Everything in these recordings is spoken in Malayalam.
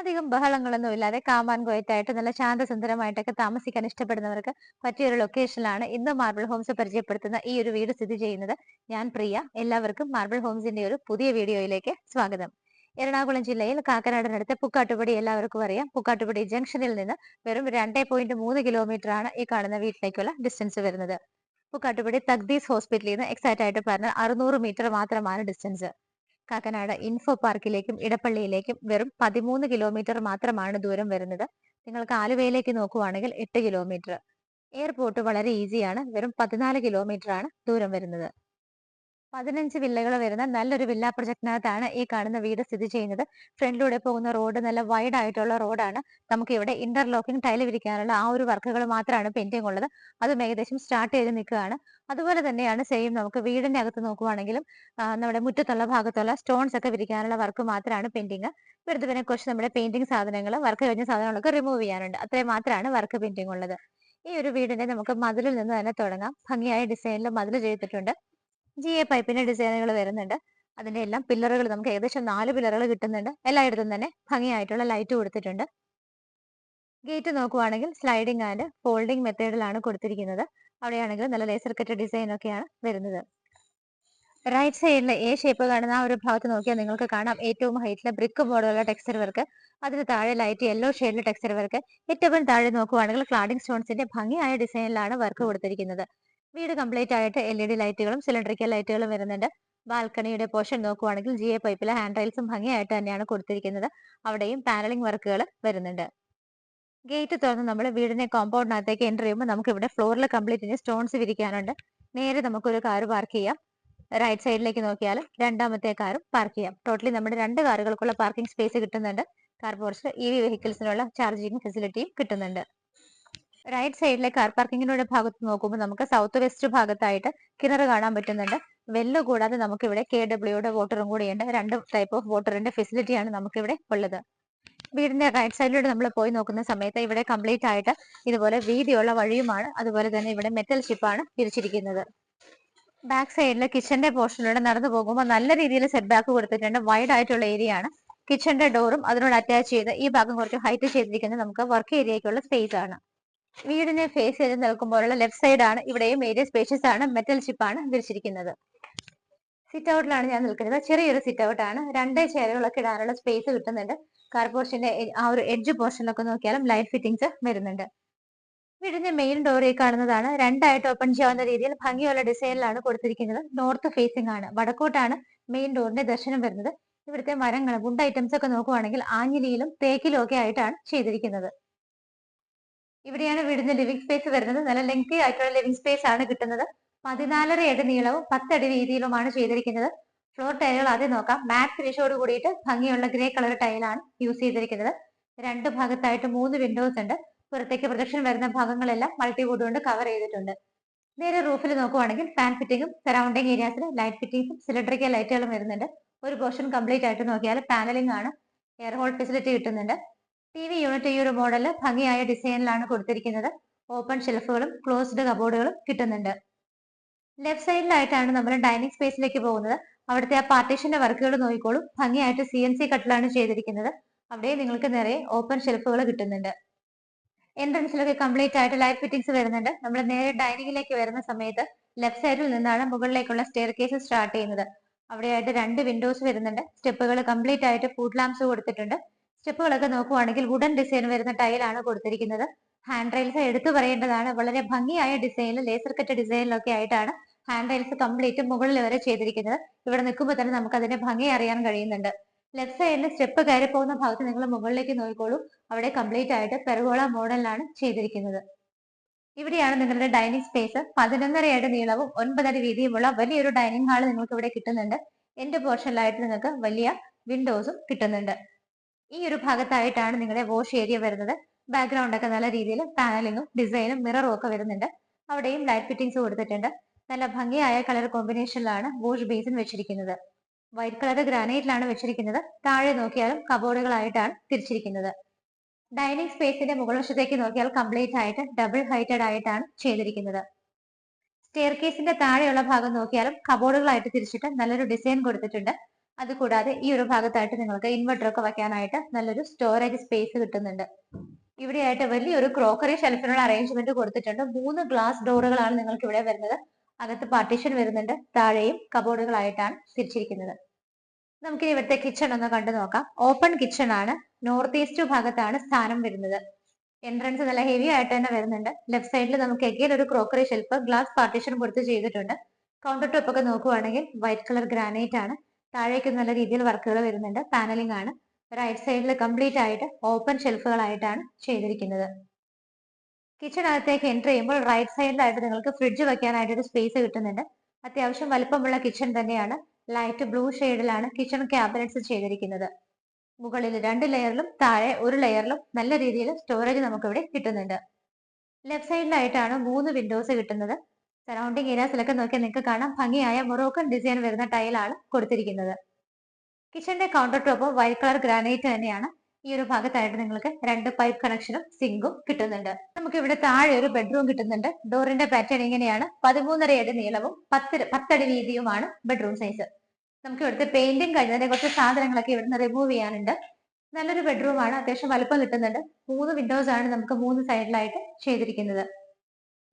അധികം ബഹളങ്ങളൊന്നും ഇല്ലാതെ കാമാൻ ക്വയറ്റായിട്ട് നല്ല ശാന്തസുന്ദരമായിട്ടൊക്കെ താമസിക്കാൻ ഇഷ്ടപ്പെടുന്നവർക്ക് പറ്റിയൊരു ലൊക്കേഷനിലാണ് ഇന്ന് മാർബിൾ ഹോംസ് പരിചയപ്പെടുത്തുന്ന ഈ ഒരു വീട് സ്ഥിതി ചെയ്യുന്നത്. ഞാൻ പ്രിയ. എല്ലാവർക്കും മാർബിൾ ഹോംസിന്റെ ഒരു പുതിയ വീഡിയോയിലേക്ക് സ്വാഗതം. എറണാകുളം ജില്ലയിൽ കാക്കനാടിനടുത്ത് പുക്കാട്ടുപടി എല്ലാവർക്കും അറിയാം. പുക്കാട്ടുപടി ജംഗ്ഷനിൽ നിന്ന് വെറും 2.3 കിലോമീറ്റർ ആണ് ഈ കാണുന്ന വീട്ടിലേക്കുള്ള ഡിസ്റ്റൻസ് വരുന്നത്. പുക്കാട്ടുപടി തഗ്ദീസ് ഹോസ്പിറ്റലിൽ നിന്ന് എക്സാക്ട് ആയിട്ട് പറഞ്ഞാൽ 600 മീറ്റർ മാത്രമാണ് ഡിസ്റ്റൻസ്. കാക്കനാട് ഇൻഫോ പാർക്കിലേക്കും ഇടപ്പള്ളിയിലേക്കും വെറും 13 കിലോമീറ്റർ മാത്രമാണ് ദൂരം വരുന്നത്. നിങ്ങൾക്ക് ആലുവയിലേക്ക് നോക്കുവാണെങ്കിൽ 8 കിലോമീറ്റർ. എയർപോർട്ട് വളരെ ഈസിയാണ്. വെറും 14 കിലോമീറ്റർ ആണ് ദൂരം വരുന്നത്. 15 വില്ലകൾ വരുന്ന നല്ലൊരു വില്ല പ്രൊജക്ടിനകത്താണ് ഈ കാണുന്ന വീട് സ്ഥിതി ചെയ്യുന്നത്. ഫ്രണ്ടിലൂടെ പോകുന്ന റോഡ് നല്ല വൈഡ് ആയിട്ടുള്ള റോഡാണ്. നമുക്ക് ഇവിടെ ഇന്റർലോക്കിംഗ് ടൈൽ വിരിക്കാനുള്ള ആ ഒരു വർക്കുകൾ മാത്രമാണ് പെൻഡിങ് ഉള്ളത്. അതും ഏകദേശം സ്റ്റാർട്ട് ചെയ്ത് നിൽക്കുകയാണ്. അതുപോലെ തന്നെയാണ് സെയിം നമുക്ക് വീടിന്റെ അകത്ത് നോക്കുവാണെങ്കിലും നമ്മുടെ മുറ്റത്തുള്ള ഭാഗത്തുള്ള സ്റ്റോൺസ് ഒക്കെ വിരിക്കാനുള്ള വർക്ക് മാത്രമാണ് പെൻഡിങ്. ഇവിടുത്തെ പിന്നെ കുറച്ച് നമ്മുടെ പെയിന്റിംഗ് സാധനങ്ങൾ വർക്ക് കഴിഞ്ഞ സാധനങ്ങളൊക്കെ റിമൂവ് ചെയ്യാനുണ്ട്. അത്രയും മാത്രമാണ് വർക്ക് പെൻഡിങ് ഉള്ളത്. ഈ ഒരു വീടിന്റെ നമുക്ക് മതിലിൽ നിന്ന് തന്നെ തുടങ്ങാം. ഭംഗിയായ ഡിസൈനിൽ മതിൽ ചെയ്തിട്ടുണ്ട്. GA പൈപ്പിന്റെ ഡിസൈനുകൾ വരുന്നുണ്ട്. അതിന്റെ എല്ലാം പില്ലറുകൾ നമുക്ക് ഏകദേശം 4 പില്ലറുകൾ കിട്ടുന്നുണ്ട്. എല്ലായിടത്തും തന്നെ ഭംഗിയായിട്ടുള്ള ലൈറ്റ് കൊടുത്തിട്ടുണ്ട്. ഗേറ്റ് നോക്കുവാണെങ്കിൽ സ്ലൈഡിംഗ് ആൻഡ് ഫോൾഡിംഗ് മെത്തേഡിലാണ് കൊടുത്തിരിക്കുന്നത്. അവിടെയാണെങ്കിൽ നല്ല ലേസർ കട്ട് ഡിസൈൻ ഒക്കെയാണ് വരുന്നത്. റൈറ്റ് സൈഡിലെ എ ഷേപ്പ് കാണുന്ന ആ ഒരു ഭാഗത്ത് നോക്കിയാൽ നിങ്ങൾക്ക് കാണാം ഏറ്റവും ഹൈറ്റിലെ ബ്രിക്ക് മോഡലുള്ള ടെക്സ്ചർ വർക്ക്. അതിന് താഴെ ലൈറ്റ് യെല്ലോ ഷെയ്ഡിലെ ടെക്സ്ചർ വർക്ക്. ഏറ്റവും താഴെ നോക്കുവാണെങ്കിൽ ക്ലാഡിംഗ് സ്റ്റോൺസിന്റെ ഭംഗിയായ ഡിസൈനിലാണ് വർക്ക് കൊടുത്തിരിക്കുന്നത്. വീട് കംപ്ലീറ്റ് ആയിട്ട് LED ലൈറ്റുകളും സിലിണ്ടറിക്കൽ ലൈറ്റുകളും വരുന്നുണ്ട്. ബാൽക്കണിയുടെ പോർഷൻ നോക്കുവാണെങ്കിൽ GA പൈപ്പിലെ ഹാൻഡ് റൈൽസും ഭംഗിയായിട്ട് തന്നെയാണ് കൊടുത്തിരിക്കുന്നത്. അവിടെയും പാനലിംഗ് വർക്കുകൾ വരുന്നുണ്ട്. ഗേറ്റ് തുറന്ന് നമ്മൾ വീടിന്റെ കോമ്പൗണ്ടിനകത്തേക്ക് എൻ്റർ ചെയ്യുമ്പോൾ നമുക്ക് ഇവിടെ ഫ്ലോറിൽ കംപ്ലീറ്റ് സ്റ്റോൺസ് വിരിക്കാനുണ്ട്. നേരെ നമുക്കൊരു കാർ പാർക്ക് ചെയ്യാം. റൈറ്റ് സൈഡിലേക്ക് നോക്കിയാൽ രണ്ടാമത്തെ കാറും പാർക്ക് ചെയ്യാം. ടോട്ടലി നമ്മുടെ 2 കാറുകൾക്കുള്ള പാർക്കിംഗ് സ്പേസ് കിട്ടുന്നുണ്ട്. കാർ പോർച്ചിൽ EV വെഹിക്കിൾസിനുള്ള ചാർജിംഗ് ഫെസിലിറ്റിയും കിട്ടുന്നുണ്ട്. റൈറ്റ് സൈഡിലെ കാർ പാർക്കിങ്ങിന്റെ ഭാഗത്ത് നോക്കുമ്പോൾ നമുക്ക് സൗത്ത് വെസ്റ്റ് ഭാഗത്തായിട്ട് കിണർ കാണാൻ പറ്റുന്നുണ്ട്. വെല്ല് കൂടാതെ നമുക്ക് ഇവിടെ KWയുടെ വാട്ടറും കൂടിയുണ്ട്. 2 ടൈപ്പ് ഓഫ് വാട്ടറിന്റെ ഫെസിലിറ്റിയാണ് നമുക്കിവിടെ ഉള്ളത്. വീടിന്റെ റൈറ്റ് സൈഡിലൂടെ നമ്മൾ പോയി നോക്കുന്ന സമയത്ത് ഇവിടെ കംപ്ലീറ്റ് ആയിട്ട് ഇതുപോലെ വീതിയുള്ള വഴിയുമാണ്. അതുപോലെ തന്നെ ഇവിടെ മെറ്റൽ ഷിപ്പാണ് തിരിച്ചിരിക്കുന്നത്. ബാക്ക് സൈഡിലെ കിച്ചന്റെ പോർഷനിലൂടെ നടന്നു പോകുമ്പോൾ നല്ല രീതിയിൽ സെറ്റ് ബാക്ക് കൊടുത്തിട്ടുണ്ട്. വൈഡ് ആയിട്ടുള്ള ഏരിയ ആണ്. കിച്ചന്റെ ഡോറും അതിനോട് അറ്റാച്ച് ചെയ്ത് ഈ ഭാഗം കുറച്ച് ഹൈറ്റ് ചെയ്തിരിക്കുന്നത് നമുക്ക് വർക്ക് ഏരിയയ്ക്കുള്ള സ്പേസ് ആണ്. വീടിനെ ഫേസ് ചെയ്ത് നിൽക്കുമ്പോഴുള്ള ലെഫ്റ്റ് സൈഡ് ആണ്. ഇവിടെയും ഏരിയ സ്പേഷ്യസ് ആണ്. മെറ്റൽ ഷിപ്പാണ് വിരിച്ചിരിക്കുന്നത്. സിറ്റ് ഔട്ടിലാണ് ഞാൻ നിൽക്കുന്നത്. ചെറിയൊരു സിറ്റ് ഔട്ട് ആണ്. 2 ചെയറുകളൊക്കെ ഇടാനുള്ള സ്പേസ് കിട്ടുന്നുണ്ട്. കാർ പോർഷന്റെ ആ ഒരു എഡ്ജ് പോർഷനിലൊക്കെ നോക്കിയാലും ലൈറ്റ് ഫിറ്റിംഗ്സ് വരുന്നുണ്ട്. വീടിന്റെ മെയിൻ ഡോർ ഈ കാണുന്നതാണ്. 2 ആയിട്ട് ഓപ്പൺ ചെയ്യാവുന്ന രീതിയിൽ ഭംഗിയുള്ള ഡിസൈനിലാണ് കൊടുത്തിരിക്കുന്നത്. നോർത്ത് ഫേസിംഗ് ആണ്. വടക്കോട്ടാണ് മെയിൻ ഡോറിന്റെ ദർശനം വരുന്നത്. ഇവിടുത്തെ മരങ്ങൾ വുഡ് ഐറ്റംസ് ഒക്കെ നോക്കുവാണെങ്കിൽ ആഞ്ഞിലിയിലും തേക്കിലും ഒക്കെ ആയിട്ടാണ് ചെയ്തിരിക്കുന്നത്. ഇവിടെയാണ് വീടിന്റെ ലിവിംഗ് സ്പേസ് വരുന്നത്. നല്ല ലെങ്തി ആയിട്ടുള്ള ലിവിംഗ് സ്പേസ് ആണ് കിട്ടുന്നത്. 14.5 അടി നീളവും 10 അടി വീതിയിലുമാണ് ചെയ്തിരിക്കുന്നത്. ഫ്ലോർ ടൈലുകൾ ആദ്യം നോക്കാം. മാറ്റ് ഫിനിഷോട് കൂടിയിട്ട് ഭംഗിയുള്ള ഗ്രേ കളർ ടൈലാണ് യൂസ് ചെയ്തിരിക്കുന്നത്. 2 ഭാഗത്തായിട്ട് 3 വിൻഡോസ് ഉണ്ട്. പുറത്തേക്ക് പ്രൊജക്ഷൻ വരുന്ന ഭാഗങ്ങളെല്ലാം മൾട്ടിവുഡ് കൊണ്ട് കവർ ചെയ്തിട്ടുണ്ട്. നേരെ റൂഫിൽ നോക്കുവാണെങ്കിൽ ഫാൻ ഫിറ്റിംഗും സറൗണ്ടിങ് ഏരിയാസിൽ ലൈറ്റ് ഫിറ്റിംഗ്സും സിലിണ്ടറിക്കൽ ലൈറ്റുകളും വരുന്നുണ്ട്. ഒരു പോർഷൻ കംപ്ലീറ്റ് ആയിട്ട് നോക്കിയാൽ പാനലിംഗ് ആണ്. എയർ ഹോൾ ഫെസിലിറ്റി കിട്ടുന്നുണ്ട്. TV യൂണിറ്റ് ഈ ഒരു മോഡല് ഭംഗിയായ ഡിസൈനിലാണ് കൊടുത്തിരിക്കുന്നത്. ഓപ്പൺ ഷെൽഫുകളും ക്ലോസ്ഡ് കബോർഡുകളും കിട്ടുന്നുണ്ട്. ലെഫ്റ്റ് സൈഡിലായിട്ടാണ് നമ്മൾ ഡൈനിങ് സ്പേസിലേക്ക് പോകുന്നത്. അവിടുത്തെ ആ പാർട്ടീഷന്റെ വർക്കുകൾ നോക്കിക്കോളും. ഭംഗിയായിട്ട് CNC കട്ടിലാണ് ചെയ്തിരിക്കുന്നത്. അവിടെ നിങ്ങൾക്ക് നിറയെ ഓപ്പൺ ഷെൽഫുകൾ കിട്ടുന്നുണ്ട്. എൻട്രൻസിലൊക്കെ കംപ്ലീറ്റ് ആയിട്ട് ലൈറ്റ് ഫിറ്റിംഗ്സ് വരുന്നുണ്ട്. നമ്മൾ നേരെ ഡൈനിങ്ങിലേക്ക് വരുന്ന സമയത്ത് ലെഫ്റ്റ് സൈഡിൽ നിന്നാണ് മുകളിലേക്കുള്ള സ്റ്റെയർ കേസ് സ്റ്റാർട്ട് ചെയ്യുന്നത്. അവിടെയായിട്ട് 2 വിൻഡോസ് വരുന്നുണ്ട്. സ്റ്റെപ്പുകൾ കംപ്ലീറ്റ് ആയിട്ട് ഫുഡ് ലാംപ്സ് കൊടുത്തിട്ടുണ്ട്. സ്റ്റെപ്പുകളൊക്കെ നോക്കുവാണെങ്കിൽ വുഡൻ ഡിസൈൻ വരുന്ന ടൈലാണ് കൊടുത്തിരിക്കുന്നത്. ഹാൻഡ് റെയിൽസ് എടുത്തു പറയേണ്ടതാണ്. വളരെ ഭംഗിയായ ഡിസൈനിൽ ലേസർ കട്ട് ഡിസൈനിലൊക്കെ ആയിട്ടാണ് ഹാൻഡ് റെയിൽസ് കംപ്ലീറ്റ് മുകളിൽ വരെ ചെയ്തിരിക്കുന്നത്. ഇവിടെ നിൽക്കുമ്പോൾ തന്നെ നമുക്ക് അതിന്റെ ഭംഗി അറിയാൻ കഴിയുന്നുണ്ട്. ലെഫ്റ്റ് സൈഡിൽ സ്റ്റെപ്പ് കയറി പോകുന്ന ഭാഗത്ത് നിങ്ങൾ മുകളിലേക്ക് നോക്കിക്കോളൂ. അവിടെ കംപ്ലീറ്റ് ആയിട്ട് പെർഗോള മോഡലിലാണ് ചെയ്തിരിക്കുന്നത്. ഇവിടെയാണ് നിങ്ങളുടെ ഡൈനിങ് സ്പേസ്. 11.5 അടി നീളവും 9 അടി വീതിയുമുള്ള വലിയൊരു ഡൈനിങ് ഹാൾ നിങ്ങൾക്ക് ഇവിടെ കിട്ടുന്നുണ്ട്. എന്റെ പോർഷനിലായിട്ട് നിങ്ങൾക്ക് വലിയ വിൻഡോസും കിട്ടുന്നുണ്ട്. ഈ ഒരു ഭാഗത്തായിട്ടാണ് നിങ്ങളുടെ വാഷ് ഏരിയ വരുന്നത്. ബാക്ക്ഗ്രൗണ്ട് ഒക്കെ നല്ല രീതിയിൽ പാനലിങ്ങും ഡിസൈനും മിററും ഒക്കെ വരുന്നുണ്ട്. അവിടെയും ലൈറ്റ് ഫിറ്റിംഗ്സ് കൊടുത്തിട്ടുണ്ട്. നല്ല ഭംഗിയായ കളർ കോമ്പിനേഷനിലാണ് വാഷ് ബേസിൻ വെച്ചിരിക്കുന്നത്. വൈറ്റ് കളർ ഗ്രാനൈറ്റിലാണ് വെച്ചിരിക്കുന്നത്. താഴെ നോക്കിയാലും കബോർഡുകളായിട്ടാണ് തിരിച്ചിരിക്കുന്നത്. ഡൈനിങ് സ്പേസിന്റെ മുകൾ വശത്തേക്ക് നോക്കിയാൽ കംപ്ലീറ്റ് ആയിട്ട് ഡബിൾ ഹൈറ്റഡ് ആയിട്ടാണ് ചെയ്തിരിക്കുന്നത്. സ്റ്റെയർ കേസിന്റെ താഴെയുള്ള ഭാഗം നോക്കിയാലും കബോർഡുകളായിട്ട് തിരിച്ചിട്ട് നല്ലൊരു ഡിസൈൻ കൊടുത്തിട്ടുണ്ട്. അതുകൂടാതെ ഈ ഒരു ഭാഗത്തായിട്ട് നിങ്ങൾക്ക് ഇൻവെർട്ടർ ഒക്കെ വെക്കാനായിട്ട് നല്ലൊരു സ്റ്റോറേജ് സ്പേസ് കിട്ടുന്നുണ്ട്. ഇവിടെയായിട്ട് വലിയൊരു ക്രോക്കറി ഷെൽഫിനുള്ള അറേഞ്ച്മെന്റ് കൊടുത്തിട്ടുണ്ട്. 3 ഗ്ലാസ് ഡോറുകളാണ് നിങ്ങൾക്ക് ഇവിടെ വരുന്നത്. അകത്ത് പാർട്ടീഷൻ വരുന്നുണ്ട്. താഴെയും കബോർഡുകളായിട്ടാണ് തിരിച്ചിരിക്കുന്നത്. നമുക്ക് ഇവിടുത്തെ കിച്ചൺ ഒന്ന് കണ്ടു നോക്കാം. ഓപ്പൺ കിച്ചൺ ആണ്. നോർത്ത് ഈസ്റ്റ് ഭാഗത്താണ് സ്ഥാനം വരുന്നത്. എൻട്രൻസ് നല്ല ഹെവി ആയിട്ട് തന്നെ വരുന്നുണ്ട്. ലെഫ്റ്റ് സൈഡിൽ നമുക്ക് എഗെയിൻ ഒരു ക്രോക്കറി ഷെൽഫ് ഗ്ലാസ് പാർട്ടീഷൻ കൊടുത്ത് ചെയ്തിട്ടുണ്ട്. കൗണ്ടർ ടോപ്പ് ഒക്കെ നോക്കുവാണെങ്കിൽ വൈറ്റ് കളർ ഗ്രാനൈറ്റ് ആണ്. താഴേക്ക് നല്ല രീതിയിൽ വർക്കുകൾ വരുന്നുണ്ട്. പാനലിംഗ് ആണ്. റൈറ്റ് സൈഡിൽ കംപ്ലീറ്റ് ആയിട്ട് ഓപ്പൺ ഷെൽഫുകളായിട്ടാണ് ചെയ്തിരിക്കുന്നത്. കിച്ചണകത്തേക്ക് എൻ്റർ ചെയ്യുമ്പോൾ റൈറ്റ് സൈഡിലായിട്ട് നിങ്ങൾക്ക് ഫ്രിഡ്ജ് വെക്കാനായിട്ട് ഒരു സ്പേസ് കിട്ടുന്നുണ്ട്. അത്യാവശ്യം വലുപ്പമുള്ള കിച്ചൺ തന്നെയാണ്. ലൈറ്റ് ബ്ലൂ ഷെയ്ഡിലാണ് കിച്ചൺ ക്യാബിനറ്റ്സ് ചെയ്തിരിക്കുന്നത്. മുകളിൽ 2 ലെയറിലും താഴെ 1 ലെയറിലും നല്ല രീതിയിൽ സ്റ്റോറേജ് നമുക്ക് ഇവിടെ കിട്ടുന്നുണ്ട്. ലെഫ്റ്റ് സൈഡിലായിട്ടാണ് 3 വിൻഡോസ് കിട്ടുന്നത്. സറൗണ്ടിങ് ഏരിയാസിലൊക്കെ നോക്കിയാൽ നിങ്ങൾക്ക് കാണാം ഭംഗിയായ മൊറോക്കൻ ഡിസൈൻ വരുന്ന ടൈലാണ് കൊടുത്തിരിക്കുന്നത്. കിച്ചന്റെ കൗണ്ടർ ടോപ്പും വൈറ്റ് കളർ ഗ്രാനൈറ്റ് തന്നെയാണ്. ഈ ഒരു ഭാഗത്തായിട്ട് നിങ്ങൾക്ക് 2 പൈപ്പ് കണക്ഷനും സിങ്കും കിട്ടുന്നുണ്ട്. നമുക്ക് ഇവിടെ താഴെ ഒരു ബെഡ്റൂം കിട്ടുന്നുണ്ട്. ഡോറിന്റെ പാറ്റേൺ ഇങ്ങനെയാണ്. 13.5 അടി നീളവും 10 അടി വീതിയുമാണ് ബെഡ്റൂം സൈസ്. നമുക്ക് ഇവിടുത്തെ പെയിന്റിംഗ് കഴിഞ്ഞതിന്റെ കുറച്ച് സാധനങ്ങളൊക്കെ ഇവിടുന്ന് റിമൂവ് ചെയ്യാനുണ്ട്. നല്ലൊരു ബെഡ്റൂം ആണ്. അത്യാവശ്യം വലുപ്പം കിട്ടുന്നുണ്ട്. 3 വിൻഡോസ് ആണ് നമുക്ക് 3 സൈഡിലായിട്ട് ചെയ്തിരിക്കുന്നത്.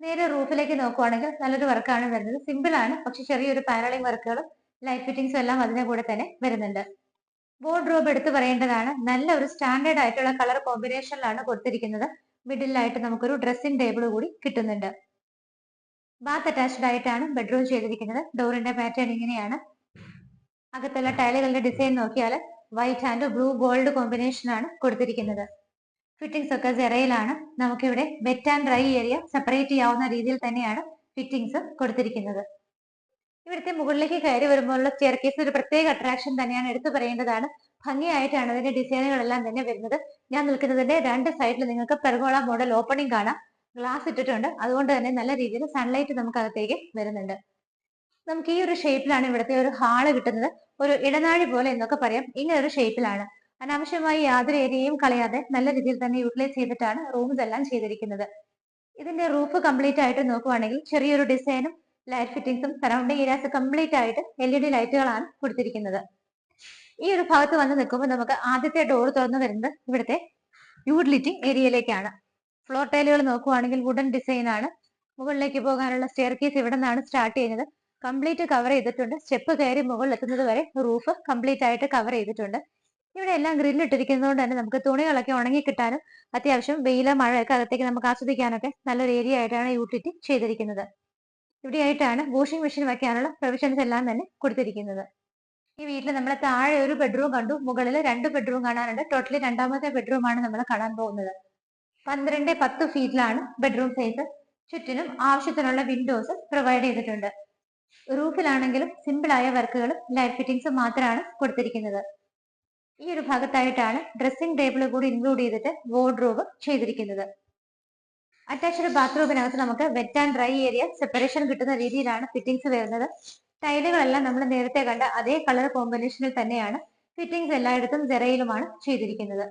നേരെ റൂഫിലേക്ക് നോക്കുവാണെങ്കിൽ നല്ലൊരു വർക്കാണ് വരുന്നത്. സിമ്പിൾ ആണ്, പക്ഷെ ചെറിയൊരു പാനലിംഗ് വർക്കുകളും ലൈറ്റ് ഫിറ്റിംഗ്സും എല്ലാം അതിന്റെ കൂടെ തന്നെ വരുന്നുണ്ട്. വാർഡ്രോബ് എടുത്ത് പറയേണ്ടതാണ്. നല്ല ഒരു സ്റ്റാൻഡേർഡ് ആയിട്ടുള്ള കളർ കോമ്പിനേഷനിലാണ് കൊടുത്തിരിക്കുന്നത്. മിഡിലായിട്ട് നമുക്കൊരു ഡ്രസ്സിംഗ് ടേബിൾ കൂടി കിട്ടുന്നുണ്ട്. ബാത്ത് അറ്റാച്ച്ഡ് ആയിട്ടാണ് ബെഡ്റൂം ചെയ്തിരിക്കുന്നത്. ഡോറിന്റെ പാറ്റേൺ ഇങ്ങനെയാണ്. അകത്തുള്ള ടൈലുകളുടെ ഡിസൈൻ നോക്കിയാൽ white and blue gold combination ആണ് കൊടുത്തിരിക്കുന്നത്. ഫിറ്റിംഗ്സ് ഒക്കെ സെറയിലാണ്. നമുക്കിവിടെ wet and dry area separate ചെയ്യാവുന്ന രീതിയിൽ തന്നെയാണ് ഫിറ്റിംഗ്സ് കൊടുത്തിരിക്കുന്നത്. ഇവിടുത്തെ മുകളിലേക്ക് കയറി വരുമ്പോഴുള്ള സ്റ്റെയർ കേസ് ഒരു പ്രത്യേക അട്രാക്ഷൻ തന്നെയാണ്, എടുത്തു പറയേണ്ടതാണ്. ഭംഗിയായിട്ടാണ് അതിന്റെ ഡിസൈനുകളെല്ലാം തന്നെ വരുന്നത്. ഞാൻ നിൽക്കുന്നതിന്റെ 2 സൈഡിൽ നിങ്ങൾക്ക് പെർഗോള മോഡൽ ഓപ്പണിംഗ് കാണാം. ഗ്ലാസ് ഇട്ടിട്ടുണ്ട്. അതുകൊണ്ട് തന്നെ നല്ല രീതിയിൽ സൺലൈറ്റ് നമുക്ക് അകത്തേക്ക് വരുന്നുണ്ട്. നമുക്ക് ഈ ഒരു ഷേപ്പിലാണ് ഇവിടുത്തെ ഒരു ഹാള് കിട്ടുന്നത്. ഒരു ഇടനാഴി പോലെ എന്നൊക്കെ പറയാം. ഇങ്ങനെ ഒരു ഷേപ്പിലാണ്. അനാവശ്യമായി യാതൊരു ഏരിയയും കളയാതെ നല്ല രീതിയിൽ തന്നെ യൂട്ടിലൈസ് ചെയ്തിട്ടാണ് റൂംസ് എല്ലാം ചെയ്തിരിക്കുന്നത്. ഇതിന്റെ റൂഫ് കംപ്ലീറ്റ് ആയിട്ട് നോക്കുവാണെങ്കിൽ ചെറിയൊരു ഡിസൈനും ലൈറ്റ് ഫിറ്റിംഗ്സും സറൗണ്ടിങ് ഏരിയാസ് കംപ്ലീറ്റ് ആയിട്ട് LED ലൈറ്റുകളാണ് കൊടുത്തിരിക്കുന്നത്. ഈ ഒരു ഭാഗത്ത് വന്ന് നിൽക്കുമ്പോൾ നമുക്ക് ആദ്യത്തെ ഡോർ തുറന്നു വരുന്നത് ഇവിടുത്തെ യൂട്ടിലിറ്റി ഏരിയയിലേക്കാണ്. ഫ്ലോർ ടൈലുകൾ നോക്കുവാണെങ്കിൽ വുഡൻ ഡിസൈൻ ആണ്. മുകളിലേക്ക് പോകാനുള്ള സ്റ്റെയർ കേസ് ഇവിടെ നിന്നാണ് സ്റ്റാർട്ട് ചെയ്യുന്നത്. കംപ്ലീറ്റ് കവർ ചെയ്തിട്ടുണ്ട്. സ്റ്റെപ്പ് കയറി മുകളിൽ എത്തുന്നത് വരെ റൂഫ് കംപ്ലീറ്റ് ആയിട്ട് കവർ ചെയ്തിട്ടുണ്ട്. ഇവിടെ എല്ലാം ഗ്രില്ല് ഇട്ടിരിക്കുന്നതുകൊണ്ട് തന്നെ നമുക്ക് തുണികളൊക്കെ ഉണങ്ങി കിട്ടാനും അത്യാവശ്യം വെയില മഴയൊക്കെ അകത്തേക്ക് നമുക്ക് ആസ്വദിക്കാനൊക്കെ നല്ലൊരു ഏരിയ ആയിട്ടാണ് യൂട്ടിലിറ്റി ചെയ്തിരിക്കുന്നത്. ഇവിടെയായിട്ടാണ് വാഷിംഗ് മെഷീൻ വെക്കാനുള്ള പ്രൊവിഷൻസ് എല്ലാം തന്നെ കൊടുത്തിരിക്കുന്നത്. ഈ വീട്ടിൽ നമ്മൾ താഴെ ഒരു ബെഡ്റൂം കണ്ടു. മുകളിൽ 2 ബെഡ്റൂം കാണാനുണ്ട്. ടോട്ടലി 2ാമത്തെ ബെഡ്റൂം ആണ് നമ്മൾ കാണാൻ പോകുന്നത്. 12-10 ഫീറ്റിലാണ് ബെഡ്റൂം സൈസ്. ചുറ്റിനും ആവശ്യത്തിനുള്ള വിൻഡോസ് പ്രൊവൈഡ് ചെയ്തിട്ടുണ്ട്. റൂഫിലാണെങ്കിലും സിമ്പിൾ ആയ വർക്കുകളും ലൈറ്റ് ഫിറ്റിംഗ്സും മാത്രമാണ് കൊടുത്തിരിക്കുന്നത്. ഈ ഒരു ഭാഗത്തായിട്ടാണ് ഡ്രസ്സിംഗ് ടേബിൾ കൂടി ഇൻക്ലൂഡ് ചെയ്തിട്ട് വാർഡ്രോബ് ചെയ്തിരിക്കുന്നത്. അറ്റാച്ച്ഡ് ബാത്റൂമിനകത്ത് നമുക്ക് wet and dry area separation കിട്ടുന്ന രീതിയിലാണ് ഫിറ്റിംഗ്സ് വരുന്നത്. ടൈലുകളെല്ലാം നമ്മൾ നേരത്തെ കണ്ട അതേ കളർ കോമ്പിനേഷനിൽ തന്നെയാണ്. ഫിറ്റിംഗ്സ് എല്ലായിടത്തും സെറയിലുമാണ് ചെയ്തിരിക്കുന്നത്.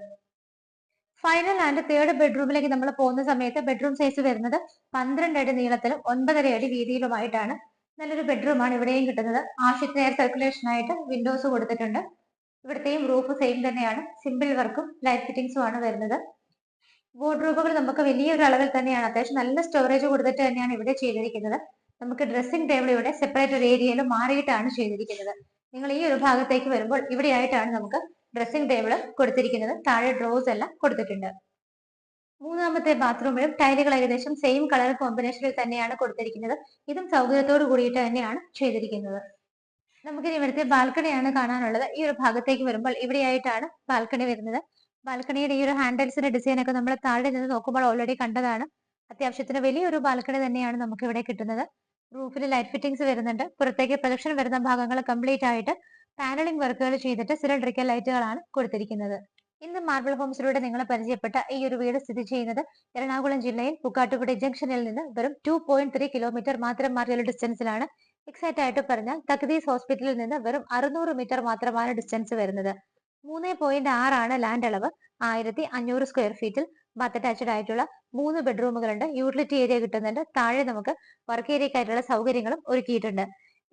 ഫൈനൽ ആൻഡ് തേർഡ് ബെഡ്റൂമിലേക്ക് നമ്മൾ പോകുന്ന സമയത്ത് ബെഡ്റൂം സൈസ് വരുന്നത് 12 അടി നീളത്തിലും 9.5 അടി വീതിയിലുമായിട്ടാണ്. നല്ലൊരു ബെഡ്റൂം ആണ് ഇവിടെയും കിട്ടുന്നത്. ആവശ്യത്തിന് എയർ സർക്കുലേഷൻ ആയിട്ട് വിൻഡോസ് കൊടുത്തിട്ടുണ്ട്. ഇവിടുത്തെയും റൂഫ് സെയിം തന്നെയാണ്. സിമ്പിൾ വർക്കും ലൈറ്റ് ഫിറ്റിംഗ്സും ആണ് വരുന്നത്. വാർഡ്രോബുകൾ നമുക്ക് വലിയൊരു അളവിൽ തന്നെയാണ്, അത്യാവശ്യം നല്ല സ്റ്റോറേജ് കൊടുത്തിട്ട് തന്നെയാണ് ഇവിടെ ചെയ്തിരിക്കുന്നത്. നമുക്ക് ഡ്രസ്സിംഗ് ടേബിൾ ഇവിടെ സെപ്പറേറ്റ് ഒരു ഏരിയയിൽ മാറിയിട്ടാണ് ചെയ്തിരിക്കുന്നത്. നിങ്ങൾ ഈ ഒരു ഭാഗത്തേക്ക് വരുമ്പോൾ ഇവിടെയായിട്ടാണ് നമുക്ക് ഡ്രസ്സിംഗ് ടേബിൾ കൊടുത്തിരിക്കുന്നത്. താഴെ ഡ്രോസ് എല്ലാം കൊടുത്തിട്ടുണ്ട്. 3ാമത്തെ ബാത്റൂമിലും ടൈലുകൾ ഏകദേശം സെയിം കളർ കോമ്പിനേഷനിൽ തന്നെയാണ് കൊടുത്തിരിക്കുന്നത്. ഇതും സൗകര്യത്തോട് കൂടിയിട്ട് തന്നെയാണ് ചെയ്തിരിക്കുന്നത്. നമുക്കിനി ഇവിടുത്തെ ബാൽക്കണിയാണ് കാണാനുള്ളത്. ഈ ഒരു ഭാഗത്തേക്ക് വരുമ്പോൾ ഇവിടെയായിട്ടാണ് ബാൽക്കണി വരുന്നത്. ബാൽക്കണിയുടെ ഈ ഒരു ഹാൻഡിൽസിന്റെ ഡിസൈൻ ഒക്കെ നമ്മൾ താഴെ നിന്ന് നോക്കുമ്പോൾ ഓൾറെഡി കണ്ടതാണ്. അത്യാവശ്യത്തിന് വലിയൊരു ബാൽക്കണി തന്നെയാണ് നമുക്ക് ഇവിടെ കിട്ടുന്നത്. റൂഫിൽ ലൈറ്റ് ഫിറ്റിംഗ്സ് വരുന്നുണ്ട്. പുറത്തേക്ക് പ്രൊജക്ഷൻ വരുന്ന ഭാഗങ്ങൾ കംപ്ലീറ്റ് ആയിട്ട് പാനലിംഗ് വർക്കുകൾ ചെയ്തിട്ട് സിലിണ്ടറിക്കൽ ലൈറ്റുകളാണ് കൊടുത്തിരിക്കുന്നത്. ഇന്ന് മാർബിൾ ഹോംസിലൂടെ നിങ്ങൾ പരിചയപ്പെട്ട ഈ ഒരു വീട് സ്ഥിതി ചെയ്യുന്നത് എറണാകുളം ജില്ലയിൽ പുക്കാട്ടുപടി ജംഗ്ഷനിൽ നിന്ന് വെറും 2.3 കിലോമീറ്റർ മാത്രം മാറിയുള്ള ഡിസ്റ്റൻസിലാണ്. എക്സാക്ട് ആയിട്ട് പറഞ്ഞാൽ തക്ദീസ് ഹോസ്പിറ്റലിൽ നിന്ന് വെറും 600 മീറ്റർ മാത്രമാണ് ഡിസ്റ്റൻസ് വരുന്നത്. 3.6 ആണ് ലാൻഡ് അളവ്. 1500 സ്ക്വയർ ഫീറ്റിൽ ബാത്ത് അറ്റാച്ച്ഡ് ആയിട്ടുള്ള 3 ബെഡ്റൂമുകളുണ്ട്. യൂട്ടിലിറ്റി ഏരിയ കിട്ടുന്നുണ്ട്. താഴെ നമുക്ക് വർക്ക് ഏരിയക്കായിട്ടുള്ള സൗകര്യങ്ങളും ഒരുക്കിയിട്ടുണ്ട്.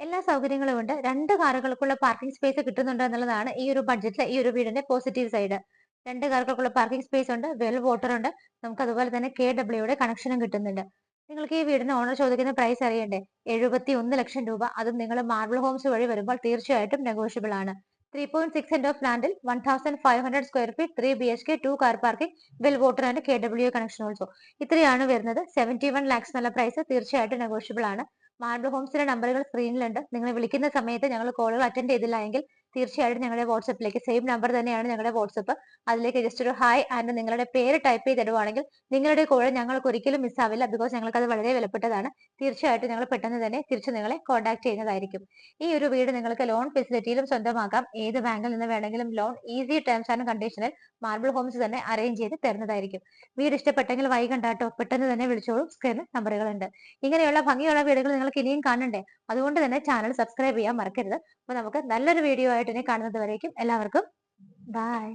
എല്ലാ സൗകര്യങ്ങളും ഉണ്ട്. 2 കാറുകൾക്കുള്ള പാർക്കിംഗ് സ്പേസ് കിട്ടുന്നുണ്ട് എന്നുള്ളതാണ് ഈ ഒരു ബഡ്ജറ്റിലെ ഈ ഒരു വീടിന്റെ പോസിറ്റീവ് സൈഡ്. 2 കാറുകൾക്കുള്ള പാർക്കിംഗ് സ്പേസ് ഉണ്ട്, വെൽ വാട്ടർ ഉണ്ട്. നമുക്ക് അതുപോലെ തന്നെ KWയുടെ കണക്ഷനും കിട്ടുന്നുണ്ട്. നിങ്ങൾക്ക് ഈ വീടിന് ഓണർ ചോദിക്കുന്ന പ്രൈസ് അറിയണ്ടേ? 71 ലക്ഷം രൂപ. അതും നിങ്ങൾ മാർബിൾ ഹോംസ് വഴി വരുമ്പോൾ തീർച്ചയായിട്ടും നെഗോഷ്യബിൾ ആണ്. 3.6 സെന്റ് ഓഫ് ലാൻഡിൽ 1500 square feet, 3 BHK, 2 car parking, well water and KW connection also. ഇത്രയാണ് വരുന്നത്. 71 ലാക്സ് എന്നുള്ള പ്രൈസ് തീർച്ചയായിട്ടും നെഗോഷ്യബിൾ ആണ്. മാർബിൾ ഹോംസിന്റെ നമ്പറുകൾ സ്ക്രീനിലുണ്ട്. നിങ്ങൾ വിളിക്കുന്ന സമയത്ത് ഞങ്ങൾ കോളുകൾ അറ്റൻഡ് ചെയ്തില്ല എങ്കിൽ തീർച്ചയായിട്ടും ഞങ്ങളുടെ വാട്സപ്പിലേക്ക്, സെയിം നമ്പർ തന്നെയാണ് ഞങ്ങളുടെ വാട്സപ്പ്, അതിലേക്ക് ജസ്റ്റ് ഒരു ഹായ് ആൻഡ് നിങ്ങളുടെ പേര് ടൈപ്പ് ചെയ്തിടുവാണെങ്കിൽ നിങ്ങളുടെ കോൾ ഞങ്ങൾക്ക് ഒരിക്കലും മിസ്സാവില്ല. ബിക്കോസ് ഞങ്ങൾക്ക് അത് വളരെ വിലപ്പെട്ടതാണ്. തീർച്ചയായിട്ടും ഞങ്ങൾ പെട്ടെന്ന് തന്നെ തിരിച്ച് നിങ്ങളെ കോൺടാക്ട് ചെയ്യുന്നതായിരിക്കും. ഈ ഒരു വീട് നിങ്ങൾക്ക് ലോൺ ഫെസിലിറ്റിയിലും സ്വന്തമാക്കാം. ഏത് ബാങ്കിൽ നിന്ന് വേണമെങ്കിലും ലോൺ ഈസി ടേംസ് ആൻഡ് കണ്ടീഷനിൽ മാർബിൾ ഹോംസ് തന്നെ അറേഞ്ച് ചെയ്ത് തരുന്നതായിരിക്കും. വീട് ഇഷ്ടപ്പെട്ടെങ്കിൽ വൈകണ്ടാട്ടോ, പെട്ടെന്ന് തന്നെ വിളിച്ചോളൂ. സ്ക്രീനിൽ നമ്പറുകളുണ്ട്. ഇങ്ങനെയുള്ള ഭംഗിയുള്ള വീടുകൾ നിങ്ങൾക്ക് ഇനിയും കാണണ്ടേ? അതുകൊണ്ട് തന്നെ ചാനൽ സബ്സ്ക്രൈബ് ചെയ്യാൻ മറക്കരുത്. അപ്പൊ നമുക്ക് നല്ലൊരു വീഡിയോ ആയിട്ട് ഇനി കാണുന്നത് വരേക്കും എല്ലാവർക്കും ബൈ.